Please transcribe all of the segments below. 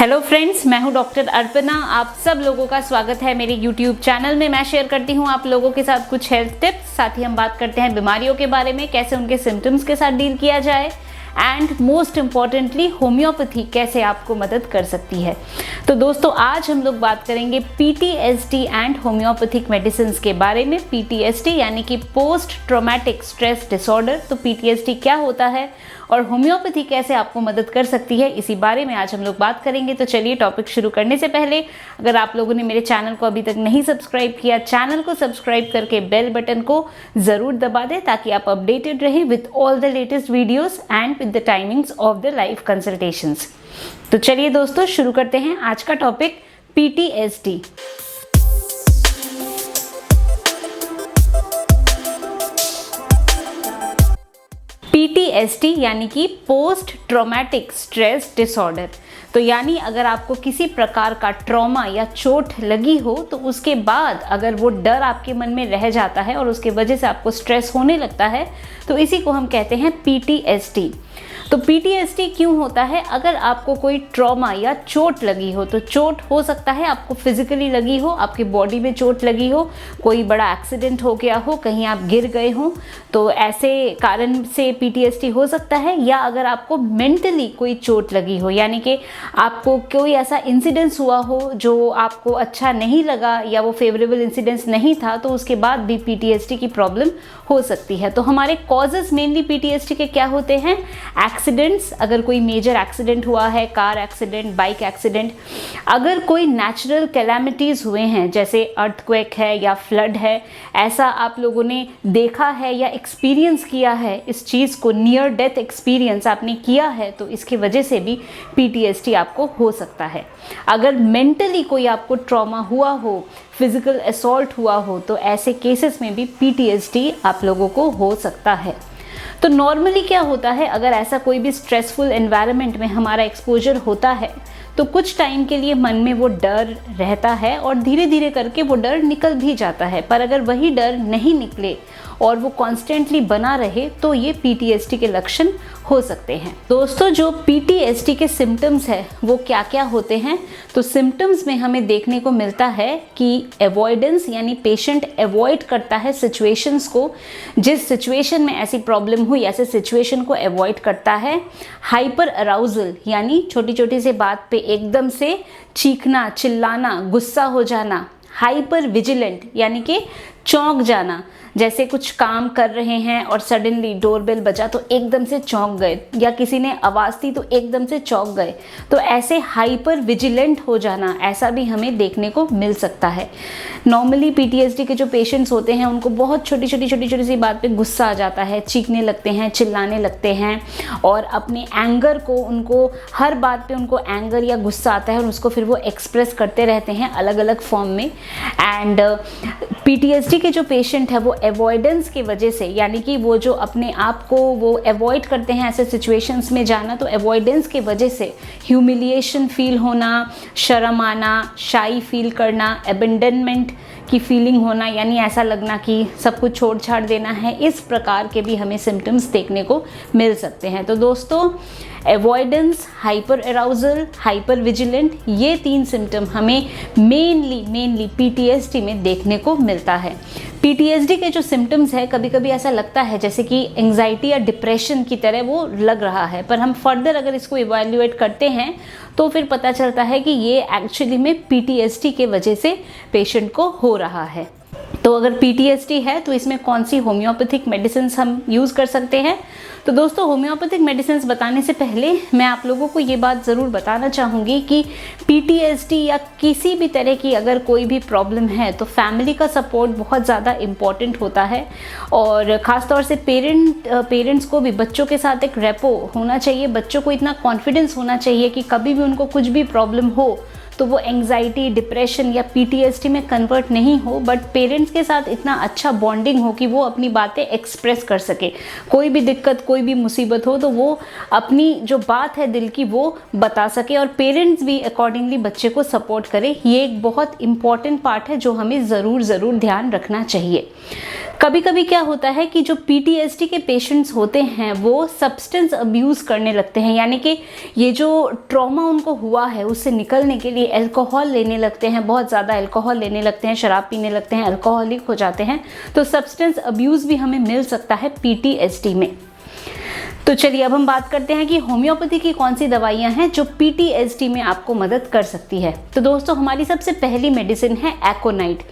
Hello friends, मैं हूं doctor Arpana. आप सब लोगों का स्वागत है मेरे यूट्यूब चैनल में। मैं शेयर करती हूं आप लोगों के साथ कुछ हेल्थ टिप्स, साथ ही हम बात करते हैं बीमारियों के बारे में, कैसे उनके सिम्टम्स के साथ डील किया जाए एंड मोस्ट इम्पॉर्टेंटली होम्योपैथी कैसे आपको मदद कर सकती है। तो दोस्तों, आज हम लोग बात करेंगे पीटीएसडी एंड होम्योपैथिक मेडिसिन के बारे में। पीटीएसडी यानी कि पोस्ट ट्रॉमेटिक स्ट्रेस डिसऑर्डर। तो पीटीएसडी क्या होता है और होम्योपैथी कैसे आपको मदद कर सकती है, इसी बारे में आज हम लोग बात करेंगे। तो चलिए, टॉपिक शुरू करने से पहले अगर आप लोगों ने मेरे चैनल को अभी तक नहीं सब्सक्राइब किया, चैनल को सब्सक्राइब करके बेल बटन को ज़रूर दबा दें ताकि आप अपडेटेड रहें with all the latest videos and with the timings of the live consultations. तो चलिए दोस्तों, शुरू करते हैं आज का टॉपिक पीटीएसडी। पीटीएसडी यानी कि पोस्ट ट्रॉमेटिक स्ट्रेस डिसऑर्डर। तो यानी अगर आपको किसी प्रकार का ट्रॉमा या चोट लगी हो तो उसके बाद अगर वो डर आपके मन में रह जाता है और उसके वजह से आपको स्ट्रेस होने लगता है, तो इसी को हम कहते हैं पीटीएसडी। तो पीटीएसडी क्यों होता है? अगर आपको कोई ट्रॉमा या चोट लगी हो, तो चोट हो सकता है आपको फिजिकली लगी हो, आपकी बॉडी में चोट लगी हो, कोई बड़ा एक्सीडेंट हो गया हो, कहीं आप गिर गए हो, तो ऐसे कारण से पीटीएसडी हो सकता है। या अगर आपको मेंटली कोई चोट लगी हो, यानी कि आपको कोई ऐसा इंसिडेंस हुआ हो जो आपको अच्छा नहीं लगा या वो फेवरेबल इंसिडेंस नहीं था, तो उसके बाद भी पीटीएसडी की प्रॉब्लम हो सकती है। तो हमारे कॉजेज मेनली पीटीएसडी के क्या होते हैं? एक्सीडेंट्स, अगर कोई मेजर एक्सीडेंट हुआ है, कार एक्सीडेंट, बाइक एक्सीडेंट, अगर कोई नेचुरल कैलामिटीज़ हुए हैं जैसे अर्थक्वेक है या फ्लड है, ऐसा आप लोगों ने देखा है या एक्सपीरियंस किया है, इस चीज़ को नियर डेथ एक्सपीरियंस आपने किया है, तो इसकी वजह से भी पीटीएसडी आपको हो सकता है। अगर मेंटली कोई आपको ट्रॉमा हुआ हो, फिजिकल असॉल्ट हुआ हो, तो ऐसे केसेस में भी पीटीएसडी आप लोगों को हो सकता है। तो नॉर्मली क्या होता है, अगर ऐसा कोई भी स्ट्रेसफुल एनवायरनमेंट में हमारा एक्सपोजर होता है तो कुछ टाइम के लिए मन में वो डर रहता है और धीरे धीरे करके वो डर निकल भी जाता है। पर अगर वही डर नहीं निकले और वो कॉन्स्टेंटली बना रहे तो ये पीटीएसडी के लक्षण हो सकते हैं। दोस्तों, जो पीटीएसडी के सिम्टम्स है वो क्या क्या होते हैं? तो सिम्टम्स में हमें देखने को मिलता है कि अवॉइडेंस, यानी पेशेंट अवॉइड करता है सिचुएशंस को, जिस सिचुएशन में ऐसी प्रॉब्लम हुई ऐसे सिचुएशन को अवॉइड करता है। हाइपर अराउजल, यानी छोटी छोटी सी बात पे एकदम से चीखना, चिल्लाना, गुस्सा हो जाना। हाइपर विजिलेंट, यानी कि चौंक जाना, जैसे कुछ काम कर रहे हैं और सडनली डोरबेल बजा तो एकदम से चौंक गए, या किसी ने आवाज़ दी तो एकदम से चौंक गए, तो ऐसे हाइपर विजिलेंट हो जाना, ऐसा भी हमें देखने को मिल सकता है। नॉर्मली पीटीएसडी के जो पेशेंट्स होते हैं उनको बहुत छोटी छोटी सी बात पे गुस्सा आ जाता है, चीखने लगते हैं, चिल्लाने लगते हैं, और अपने एंगर को, उनको हर बात पे उनको एंगर या गुस्सा आता है और उसको फिर वो एक्सप्रेस करते रहते हैं अलग अलग फॉर्म में। एंड पीटीएसडी के जो पेशेंट है वो अवॉइडेंस की वजह से, यानी कि वो जो अपने आप को वो अवॉइड करते हैं ऐसे सिचुएशंस में जाना, तो अवॉइडेंस की वजह से ह्यूमिलिएशन फील होना, शर्म आना, शाई फील करना, अबेंडनमेंट की फीलिंग होना, यानी ऐसा लगना कि सब कुछ छोड़ छाड़ देना है, इस प्रकार के भी हमें सिम्टम्स देखने को मिल सकते हैं। तो दोस्तों, avoidance, hyper arousal, hyper vigilant, ये तीन सिम्टम हमें मेनली पीटीएसडी में देखने को मिलता है। पीटीएसडी के जो सिम्टम्स है, कभी कभी ऐसा लगता है जैसे कि एंग्जाइटी या डिप्रेशन की तरह वो लग रहा है, पर हम फर्दर अगर इसको इवैल्यूएट करते हैं तो फिर पता चलता है कि ये एक्चुअली में पीटीएसडी के वजह से पेशेंट को हो रहा है। तो अगर पीटीएसडी है तो इसमें कौन सी होम्योपैथिक मेडिसिन हम यूज़ कर सकते हैं? तो दोस्तों, होम्योपैथिक मेडिसिन बताने से पहले मैं आप लोगों को ये बात ज़रूर बताना चाहूँगी कि पीटीएसडी या किसी भी तरह की अगर कोई भी प्रॉब्लम है तो फैमिली का सपोर्ट बहुत ज़्यादा इम्पॉर्टेंट होता है, और ख़ास तौर से पेरेंट्स को भी बच्चों के साथ एक रेपो होना चाहिए। बच्चों को इतना कॉन्फिडेंस होना चाहिए कि कभी भी उनको कुछ भी प्रॉब्लम हो तो वो एंग्जाइटी, डिप्रेशन या पीटीएसडी में कन्वर्ट नहीं हो, बट पेरेंट्स के साथ इतना अच्छा बॉन्डिंग हो कि वो अपनी बातें एक्सप्रेस कर सके। कोई भी दिक्कत, कोई भी मुसीबत हो तो वो अपनी जो बात है दिल की वो बता सके और पेरेंट्स भी अकॉर्डिंगली बच्चे को सपोर्ट करें। ये एक बहुत इम्पॉर्टेंट पार्ट है जो हमें ज़रूर ध्यान रखना चाहिए। कभी कभी क्या होता है कि जो PTSD के पेशेंट्स होते हैं वो सब्सटेंस अब्यूज़ करने लगते हैं, यानी कि ये जो ट्रॉमा उनको हुआ है उससे निकलने के लिए अल्कोहल लेने लगते हैं, बहुत ज़्यादा अल्कोहल लेने लगते हैं, शराब पीने लगते हैं, अल्कोहलिक हो जाते हैं। तो सब्सटेंस अब्यूज़ भी हमें मिल सकता है PTSD में। तो चलिए अब हम बात करते हैं कि होम्योपैथी की कौन सी दवाइयां हैं जो PTSD में आपको मदद कर सकती है। तो दोस्तों हमारी सबसे पहली मेडिसिन है एकोनाइट।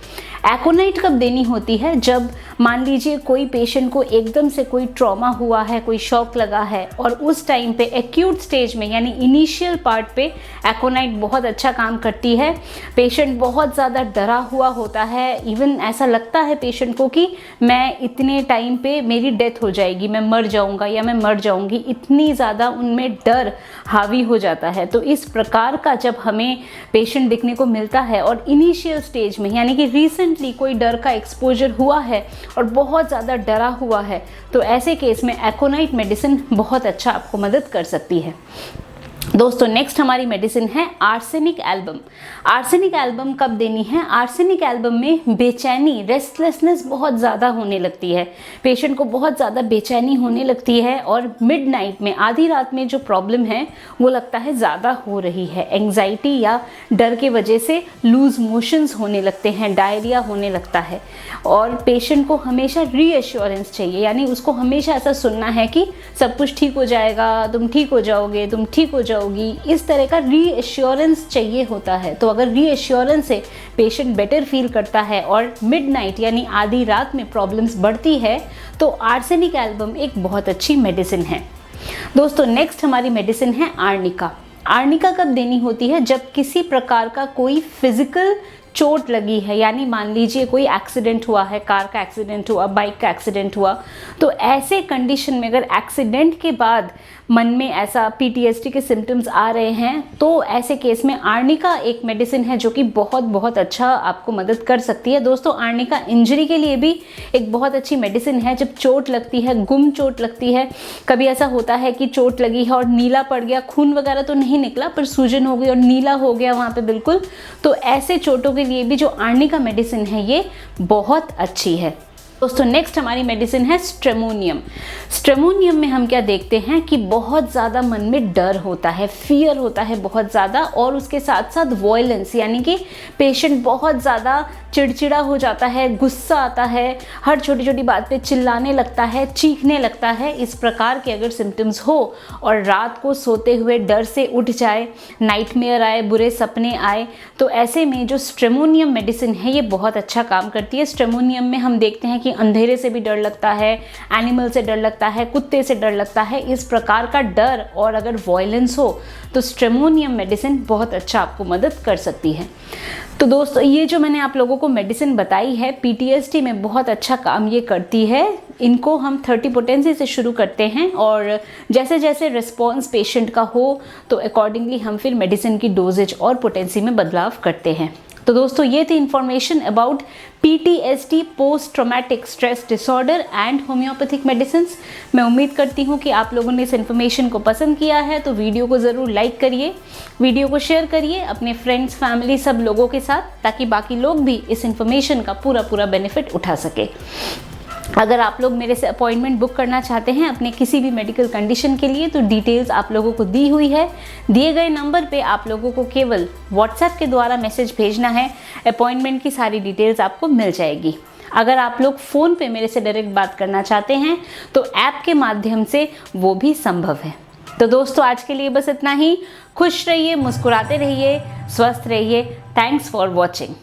एकोनाइट कब देनी होती है? जब मान लीजिए कोई पेशेंट को एकदम से कोई ट्रॉमा हुआ है, कोई शॉक लगा है और उस टाइम पे एक्यूट स्टेज में यानी इनिशियल पार्ट पे एकोनाइट बहुत अच्छा काम करती है। पेशेंट बहुत ज़्यादा डरा हुआ होता है, इवन ऐसा लगता है पेशेंट को कि मैं इतने टाइम पे मेरी डेथ हो जाएगी, मैं मर जाऊंगा या मैं मर जाऊंगी, इतनी ज़्यादा उनमें डर हावी हो जाता है। तो इस प्रकार का जब हमें पेशेंट देखने को मिलता है और इनिशियल स्टेज में यानी कि रिसेंटली कोई डर का एक्सपोजर हुआ है और बहुत ज़्यादा डरा हुआ है, तो ऐसे केस में एकोनाइट मेडिसिन बहुत अच्छा आपको मदद कर सकती है। दोस्तों नेक्स्ट हमारी मेडिसिन है आर्सेनिक एल्बम। आर्सेनिक एल्बम कब देनी है? आर्सेनिक एल्बम में बेचैनी, रेस्टलेसनेस बहुत ज़्यादा होने लगती है, पेशेंट को बहुत ज़्यादा बेचैनी होने लगती है और मिडनाइट में, आधी रात में जो प्रॉब्लम है वो लगता है ज़्यादा हो रही है। एंग्जाइटी या डर के वजह से लूज मोशंस होने लगते हैं, डायरिया होने लगता है और पेशेंट को हमेशा रीअश्योरेंस चाहिए, यानी उसको हमेशा ऐसा सुनना है कि सब कुछ ठीक हो जाएगा, तुम ठीक हो जाओगे, तुम ठीक हो जाओगी, इस तरह का रीअश्योरेंस चाहिए होता है। तो अगर रीअश्योरेंस से पेशेंट बेटर फील करता है और मिडनाइट यानी आधी रात में प्रॉब्लम्स बढ़ती है तो आर्सेनिक एल्बम एक बहुत अच्छी मेडिसिन है। दोस्तों नेक्स्ट हमारी मेडिसिन है आर्निका। आर्निका कब देनी होती है? जब किसी प्रकार का कोई फिजिकल चोट लगी है, यानी मान लीजिए कोई एक्सीडेंट हुआ है, कार का एक्सीडेंट हुआ, बाइक का एक्सीडेंट हुआ, तो ऐसे कंडीशन में अगर एक्सीडेंट के बाद मन में ऐसा PTSD के सिम्टम्स आ रहे हैं तो ऐसे केस में आर्निका एक मेडिसिन है जो कि बहुत अच्छा आपको मदद कर सकती है। दोस्तों आर्निका इंजरी के लिए भी एक बहुत अच्छी मेडिसिन है। जब चोट लगती है, गुम चोट लगती है, कभी ऐसा होता है कि चोट लगी है और नीला पड़ गया, खून वगैरह तो नहीं निकला पर सूजन हो गई और नीला हो गया वहाँ पे बिल्कुल, तो ऐसे चोटों के लिए भी जो आर्निका मेडिसिन है ये बहुत अच्छी है। दोस्तों नेक्स्ट हमारी मेडिसिन है स्ट्रेमोनियम। स्ट्रेमोनियम में हम क्या देखते हैं कि बहुत ज़्यादा मन में डर होता है, फियर होता है बहुत ज़्यादा और उसके साथ साथ वॉयलेंस, यानी कि पेशेंट बहुत ज़्यादा चिड़चिड़ा हो जाता है, गुस्सा आता है, हर छोटी छोटी बात पे चिल्लाने लगता है, चीखने लगता है। इस प्रकार के अगर सिम्टम्स हो और रात को सोते हुए डर से उठ जाए, नाइटमेयर आए, बुरे सपने आए, तो ऐसे में जो स्ट्रेमोनियम मेडिसिन है ये बहुत अच्छा काम करती है। स्ट्रेमोनियम में हम देखते हैं कि अंधेरे से भी डर लगता है, एनिमल से डर लगता है, कुत्ते से डर लगता है, इस प्रकार का डर और अगर वॉयलेंस हो तो स्ट्रेमोनियम मेडिसिन बहुत अच्छा आपको मदद कर सकती है। तो दोस्तों ये जो मैंने आप लोगों को मेडिसिन बताई है PTSD में बहुत अच्छा काम ये करती है। इनको हम 30 पोटेंसी से शुरू करते हैं और जैसे जैसे रिस्पॉन्स पेशेंट का हो तो अकॉर्डिंगली हम फिर मेडिसिन की डोजेज और पोटेंसी में बदलाव करते हैं। तो दोस्तों ये थी information about PTSD post traumatic stress disorder and homeopathic medicine. मैं उम्मीद करती हूँ कि आप लोगों ने इस इन्फॉर्मेशन को पसंद किया है, तो वीडियो को ज़रूर लाइक करिए, वीडियो को शेयर करिए अपने फ्रेंड्स, फैमिली, सब लोगों के साथ, ताकि बाकी लोग भी इस इन्फॉर्मेशन का पूरा बेनिफिट उठा सके। अगर आप लोग मेरे से अपॉइंटमेंट बुक करना चाहते हैं अपने किसी भी मेडिकल कंडीशन के लिए, तो डिटेल्स आप लोगों को दी हुई है। दिए गए नंबर पे आप लोगों को केवल व्हाट्सएप के द्वारा मैसेज भेजना है, अपॉइंटमेंट की सारी डिटेल्स आपको मिल जाएगी। अगर आप लोग फ़ोन पे मेरे से डायरेक्ट बात करना चाहते हैं तो ऐप के माध्यम से वो भी संभव है। तो दोस्तों आज के लिए बस इतना ही। खुश रहिए, मुस्कुराते रहिए, स्वस्थ रहिए। Thanks for watching.